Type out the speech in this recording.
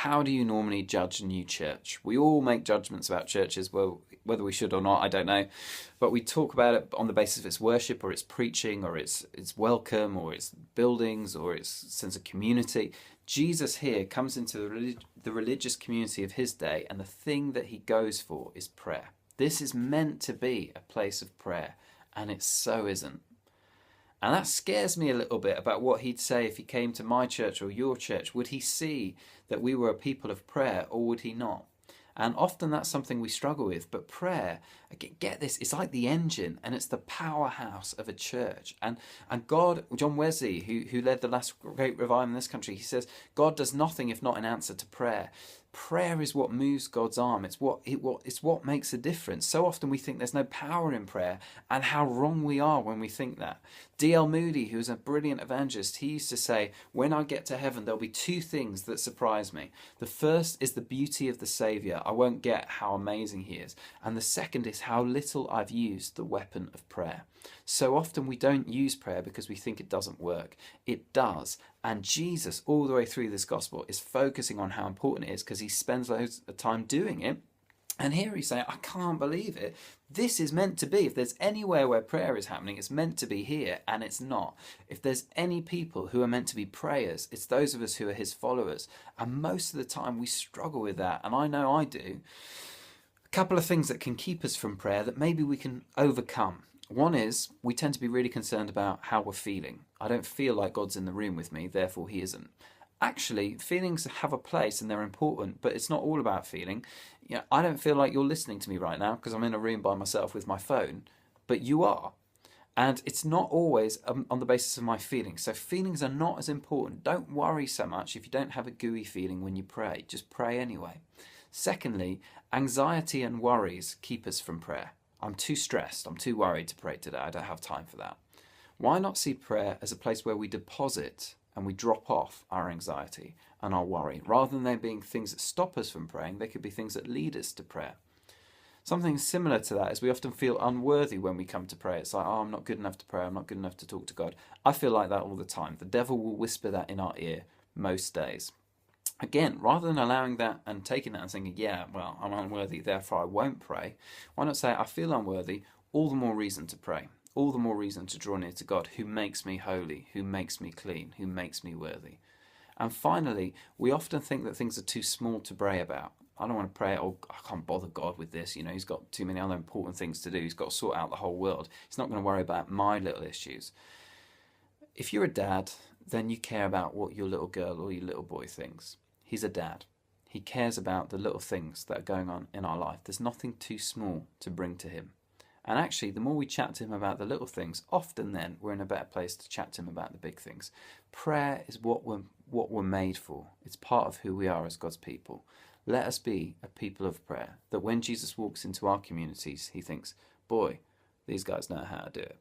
How do you normally judge a new church? We all make judgments about churches, well, whether we should or not, I don't know. But we talk about it on the basis of its worship or its preaching or its welcome or its buildings or its sense of community. Jesus here comes into the religious community of his day, and the thing that he goes for is prayer. This is meant to be a place of prayer, and it so isn't. And that scares me a little bit about what he'd say if he came to my church or your church. Would he see that we were a people of prayer, or would he not? And often that's something we struggle with. But prayer, get this, it's like the engine, and it's the powerhouse of a church. And God, John Wesley, who led the last great revival in this country, he says, God does nothing if not in answer to prayer. Prayer is what moves God's arm. It's what makes a difference. So often we think there's no power in prayer, and how wrong we are when we think that. D.L. Moody, who was a brilliant evangelist, he used to say, when I get to heaven, there'll be two things that surprise me. The first is the beauty of the Saviour. I won't get how amazing he is. And the second is how little I've used the weapon of prayer. So often we don't use prayer because we think it doesn't work. It does. And Jesus, all the way through this gospel, is focusing on how important it is because he spends loads of time doing it. And here he's saying, I can't believe it. This is meant to be. If there's anywhere where prayer is happening, it's meant to be here, and it's not. If there's any people who are meant to be prayers, it's those of us who are his followers. And most of the time we struggle with that, and I know I do. A couple of things that can keep us from prayer that maybe we can overcome. One is we tend to be really concerned about how we're feeling. I don't feel like God's in the room with me, therefore he isn't. Actually, feelings have a place and they're important, but it's not all about feeling. I don't feel like you're listening to me right now because I'm in a room by myself with my phone, but you are. And it's not always on the basis of my feelings. So feelings are not as important. Don't worry so much if you don't have a gooey feeling when you pray. Just pray anyway. Secondly, anxiety and worries keep us from prayer. I'm too stressed, I'm too worried to pray today. I don't have time for that. Why not see prayer as a place where we deposit and we drop off our anxiety and our worry? Rather than there being things that stop us from praying, they could be things that lead us to prayer. Something similar to that is we often feel unworthy when we come to pray. It's like, oh, I'm not good enough to pray, I'm not good enough to talk to God. I feel like that all the time. The devil will whisper that in our ear most days. Again, rather than allowing that and taking that and saying, yeah, well, I'm unworthy, therefore I won't pray, why not say, I feel unworthy, all the more reason to pray. All the more reason to draw near to God, who makes me holy, who makes me clean, who makes me worthy. And finally, we often think that things are too small to pray about. I don't want to pray, oh, I can't bother God with this. He's got too many other important things to do. He's got to sort out the whole world. He's not going to worry about my little issues. If you're a dad, then you care about what your little girl or your little boy thinks. He's a dad. He cares about the little things that are going on in our life. There's nothing too small to bring to him. And actually, the more we chat to him about the little things, often then we're in a better place to chat to him about the big things. Prayer is what we're made for. It's part of who we are as God's people. Let us be a people of prayer, that when Jesus walks into our communities, he thinks, boy, these guys know how to do it.